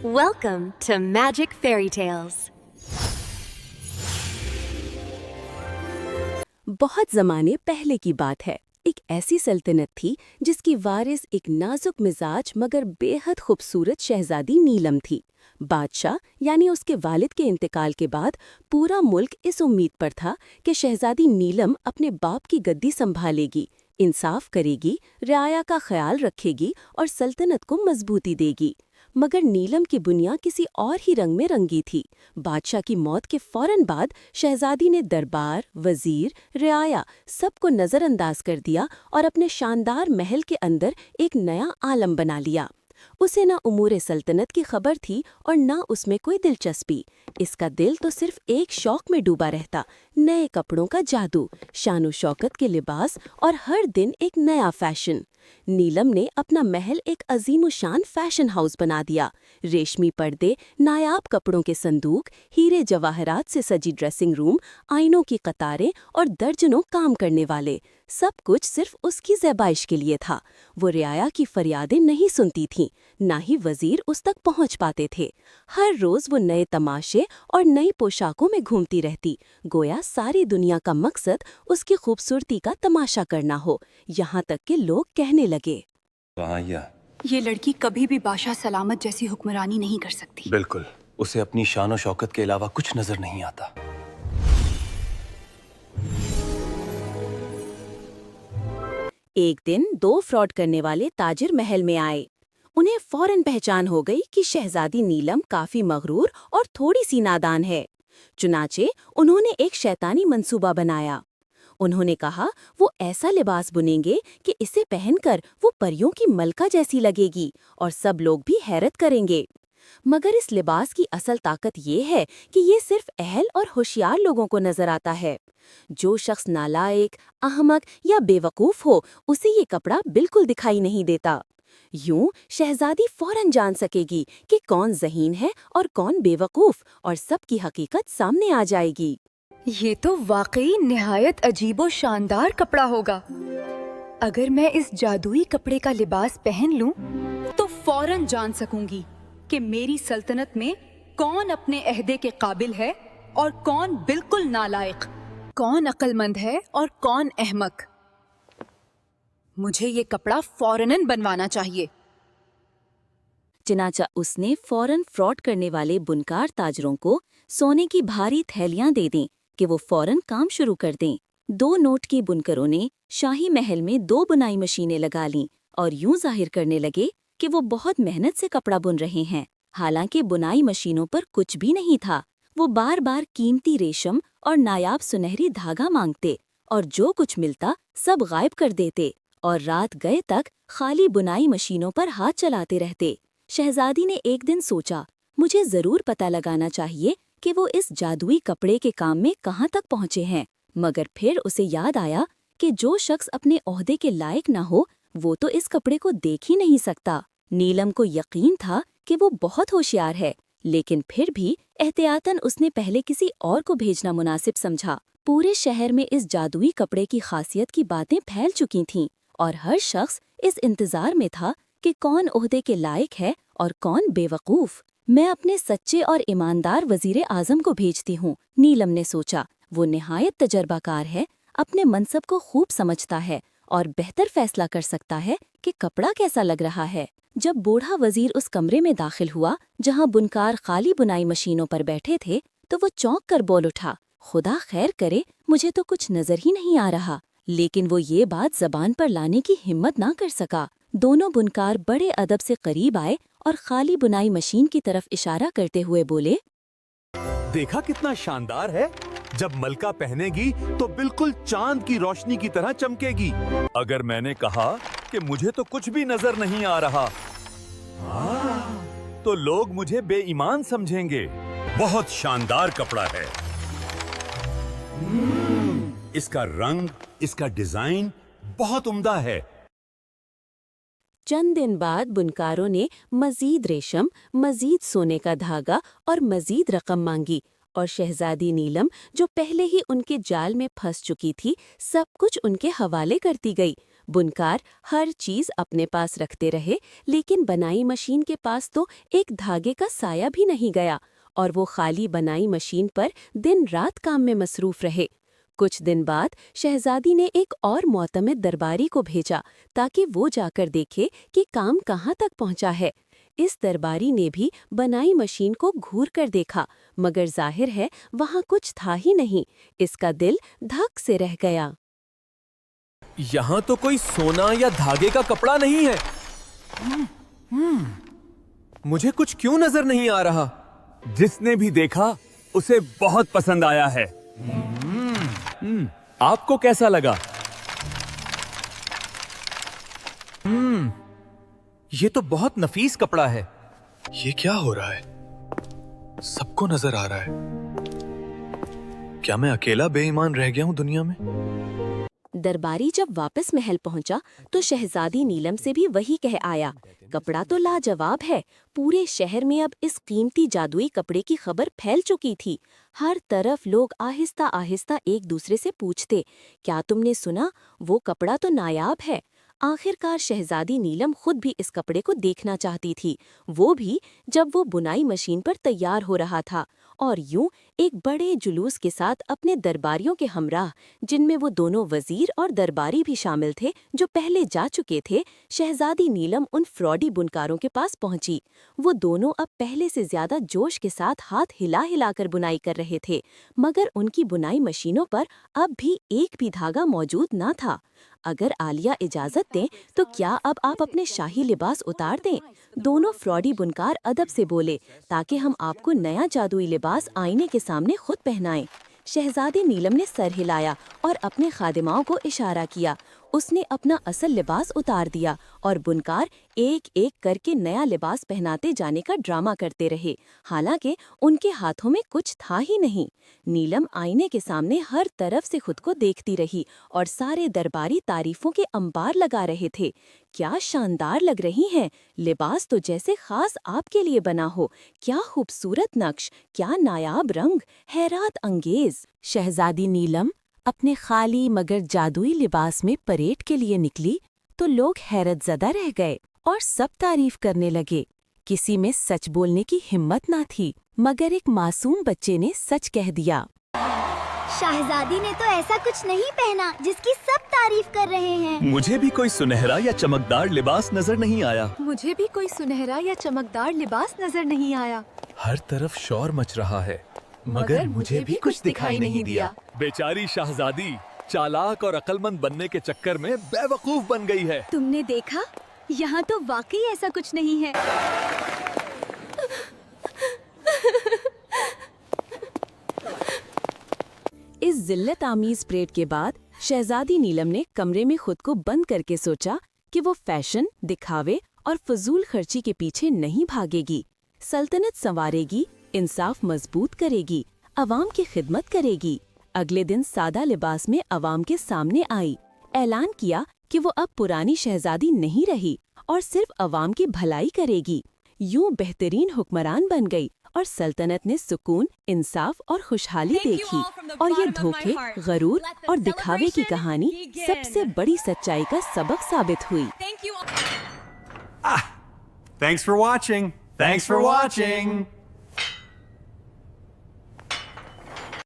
Welcome to Magic Fairy Tales. बहुत ज़माने पहले की बात है। एक ऐसी सल्तनत थी जिसकी वारिस एक नाजुक मिजाज मगर बेहद खूबसूरत शहजादी नीलम थी। बादशाह यानी उसके वालिद के इंतकाल के बाद पूरा मुल्क इस उम्मीद पर था कि शहजादी नीलम अपने बाप की गद्दी संभालेगी, इंसाफ करेगी, रियाया का ख्याल रखेगी और सल्तनत को मजबूती देगी। मगर नीलम की बुनिया किसी और ही रंग में रंगी थी। बादशाह की मौत के फौरन बाद शहजादी ने दरबार, वजीर, रियाया सबको नज़रअंदाज कर दिया और अपने शानदार महल के अंदर एक नया आलम बना लिया। उसे न उमूरे सल्तनत की खबर थी और न उसमें कोई दिलचस्पी। इसका दिल तो सिर्फ एक शौक में डूबा रहता, नए कपड़ों का जादू, शानो शौकत के लिबास और हर दिन एक नया फैशन। नीलम ने अपना महल एक अजीमुशान फैशन हाउस बना दिया। रेशमी पर्दे, नायाब कपड़ों के संदूक, हीरे जवाहरात से सजी ड्रेसिंग रूम, आईनों की कतारें और दर्जनों काम करने वाले, सब कुछ सिर्फ उसकी ज़ैबाइश के लिए था। वो रियाया की फरियादें नहीं सुनती थीं, ना ही वजीर उस तक पहुंच पाते थे। हर रोज वो नए तमाशे और नई पोशाकों में घूमती रहती, गोया सारी दुनिया का मकसद उसकी खूबसूरती का तमाशा करना हो। यहाँ तक कि लोग कहने लगे, ये लड़की कभी भी बादशाह सलामत जैसी हुक्मरानी नहीं कर सकती। बिल्कुल, उसे अपनी शान और शौकत के अलावा कुछ नजर नहीं आता। एक दिन दो फ्रॉड करने वाले ताजिर महल में आए। उन्हें फौरन पहचान हो गई कि शहजादी नीलम काफी मगरूर और थोड़ी सी नादान है। चुनाचे उन्होंने एक शैतानी मंसूबा बनाया। उन्होंने कहा वो ऐसा लिबास बुनेंगे कि इसे पहनकर वो परियों की मलका जैसी लगेगी और सब लोग भी हैरत करेंगे। मगर इस लिबास की असल ताकत ये है कि ये सिर्फ अहल और होशियार लोगों को नजर आता है। जो शख्स नालायक, अहमक या बेवकूफ हो, उसे ये कपड़ा बिल्कुल दिखाई नहीं देता। यूं शहजादी फौरन जान सकेगी कि कौन ज़हीन है और कौन बेवकूफ, और सबकी हकीकत सामने आ जाएगी। ये तो वाकई निहायत अजीब और शानदार कपड़ा होगा। अगर मैं इस जादुई कपड़े का लिबास पहन लूं, तो फौरन जान सकूंगी कि मेरी सल्तनत में कौन अपने अहदे के काबिल है और कौन बिल्कुल नालायक, कौन अक्लमंद है और कौन अहमक। मुझे ये कपड़ा फौरन बनवाना चाहिए। चनाचा उसने फौरन फ्रॉड करने वाले बुनकार ताजरों को सोने की भारी थैलियां दे दें कि वो फौरन काम शुरू कर दें। 2 नोट की बुनकरों ने शाही महल में 2 बुनाई मशीनें लगा लीं और यूं जाहिर करने लगे कि वो बहुत मेहनत से कपड़ा बुन रहे हैं। हालांकि बुनाई मशीनों पर कुछ भी नहीं था। वो बार बार कीमती रेशम और नायाब सुनहरी धागा मांगते और जो कुछ मिलता सब गायब कर देते और रात गए तक खाली बुनाई मशीनों पर हाथ चलाते रहते। शहजादी ने एक दिन सोचा, मुझे जरूर पता लगाना चाहिए कि वो इस जादुई कपड़े के काम में कहाँ तक पहुँचे हैं। मगर फिर उसे याद आया कि जो शख्स अपने ओहदे के लायक न हो, वो तो इस कपड़े को देख ही नहीं सकता। नीलम को यकीन था कि वो बहुत होशियार है, लेकिन फिर भी एहतियातन उसने पहले किसी और को भेजना मुनासिब समझा। पूरे शहर में इस जादुई कपड़े की खासियत की बातें फैल चुकी थीं और हर शख्स इस इंतजार में था कि कौन ओहदे के लायक है और कौन बेवकूफ। मैं अपने सच्चे और ईमानदार वजीर आजम को भेजती हूँ, नीलम ने सोचा। वो निहायत तजर्बाकार है, अपने मनसब को खूब समझता है और बेहतर फैसला कर सकता है कि कपड़ा कैसा लग रहा है। जब बूढ़ा वजीर उस कमरे में दाखिल हुआ जहाँ बुनकार खाली बुनाई मशीनों पर बैठे थे, तो वो चौंक कर बोल उठा, खुदा खैर करे, मुझे तो कुछ नजर ही नहीं आ रहा। लेकिन वो ये बात जबान पर लाने की हिम्मत ना कर सका। दोनों बुनकार बड़े अदब से करीब आए और खाली बुनाई मशीन की तरफ इशारा करते हुए बोले, देखा कितना शानदार है। जब मलका पहनेगी तो बिल्कुल चांद की रोशनी की तरह चमकेगी। अगर मैंने कहा कि मुझे तो कुछ भी नजर नहीं आ रहा, तो लोग मुझे बेईमान समझेंगे। बहुत शानदार कपड़ा है। इसका रंग, इसका डिजाइन बहुत उम्दा है। चंद दिन बाद बुनकारों ने मजीद रेशम, मजीद सोने का धागा और मजीद रकम मांगी और शहजादी नीलम, जो पहले ही उनके जाल में फंस चुकी थी, सब कुछ उनके हवाले करती गई। बुनकार हर चीज अपने पास रखते रहे, लेकिन बनाई मशीन के पास तो एक धागे का साया भी नहीं गया और वो खाली बनाई मशीन पर दिन रात काम में मसरूफ रहे। कुछ दिन बाद शहजादी ने एक और मोतमिद दरबारी को भेजा ताकि वो जाकर देखे कि काम कहाँ तक पहुँचा है। इस दरबारी ने भी बनाई मशीन को घूर कर देखा, मगर जाहिर है वहाँ कुछ था ही नहीं। इसका दिल धक से रह गया। यहाँ तो कोई सोना या धागे का कपड़ा नहीं है। मुझे कुछ क्यों नजर नहीं आ रहा? जिसने भी देखा उसे बहुत पसंद आया है। आपको कैसा लगा? ये तो बहुत नफीस कपड़ा है। ये क्या हो रहा है? सबको नजर आ रहा है। क्या मैं अकेला बेईमान रह गया हूँ दुनिया में? दरबारी जब वापस महल पहुंचा तो शहजादी नीलम से भी वही कह आया, कपड़ा तो लाजवाब है। पूरे शहर में अब इस कीमती जादुई कपड़े की खबर फैल चुकी थी। हर तरफ लोग आहिस्ता आहिस्ता एक दूसरे से पूछते, क्या तुमने सुना? वो कपड़ा तो नायाब है। आखिरकार शहजादी नीलम खुद भी इस कपड़े को देखना चाहती थी, वो भी जब वो बुनाई मशीन पर तैयार हो रहा था, और यूं एक बड़े जुलूस के साथ अपने दरबारियों के हमराह, जिनमें वो दोनों वजीर और दरबारी भी शामिल थे जो पहले जा चुके थे, शहजादी नीलम उन फ्रॉडी बुनकारों के पास पहुंची। वो दोनों अब पहले से ज्यादा जोश के साथ हाथ हिला हिलाकर बुनाई कर रहे थे, मगर उनकी बुनाई मशीनों पर अब भी एक भी धागा मौजूद न था। अगर आलिया इजाजत दें तो क्या अब आप अपने शाही लिबास उतार दें? दोनों फ्रॉडी बुनकार अदब से बोले, ताकि हम आपको नया जादुई लिबास आईने के सामने खुद पहनाएं। शहजादी नीलम ने सर हिलाया और अपने खादिमाओं को इशारा किया। उसने अपना असल लिबास उतार दिया और बुनकार एक एक करके नया लिबास पहनाते जाने का ड्रामा करते रहे, हालांकि उनके हाथों में कुछ था ही नहीं। नीलम आईने के सामने हर तरफ से खुद को देखती रही और सारे दरबारी तारीफों के अंबार लगा रहे थे। क्या शानदार लग रही हैं! लिबास तो जैसे खास आपके लिए बना हो। क्या खूबसूरत नक्श, क्या नायाब रंग, हैरत अंगेज। शहजादी नीलम अपने खाली मगर जादुई लिबास में परेड के लिए निकली तो लोग हैरत ज़दा रह गए और सब तारीफ करने लगे। किसी में सच बोलने की हिम्मत ना थी, मगर एक मासूम बच्चे ने सच कह दिया, शहजादी ने तो ऐसा कुछ नहीं पहना जिसकी सब तारीफ कर रहे हैं। मुझे भी कोई सुनहरा या चमकदार लिबास नजर नहीं आया। मुझे भी कोई सुनहरा या चमकदार लिबास नजर नहीं आया। हर तरफ शोर मच रहा है, मगर मुझे भी कुछ दिखाई नहीं दिया। बेचारी शहजादी चालाक और अक्लमंद बनने के चक्कर में बेवकूफ बन गई है। तुमने देखा? यहाँ तो वाकई ऐसा कुछ नहीं है। इस जिल्लत आमीज परेड के बाद शहजादी नीलम ने कमरे में खुद को बंद करके सोचा कि वो फैशन, दिखावे और फजूल खर्ची के पीछे नहीं भागेगी। सल्तनत संवारेगी, इंसाफ मजबूत करेगी, अवाम की खिदमत करेगी। अगले दिन सादा लिबास में अवाम के सामने आई, ऐलान किया कि वो अब पुरानी शहजादी नहीं रही और सिर्फ अवाम की भलाई करेगी। यूं बेहतरीन हुक्मरान बन गई और सल्तनत ने सुकून, इंसाफ और खुशहाली देखी। और ये धोखे, गरूर और दिखावे की कहानी सबसे बड़ी सच्चाई का सबक साबित हुई। Thanks for watching.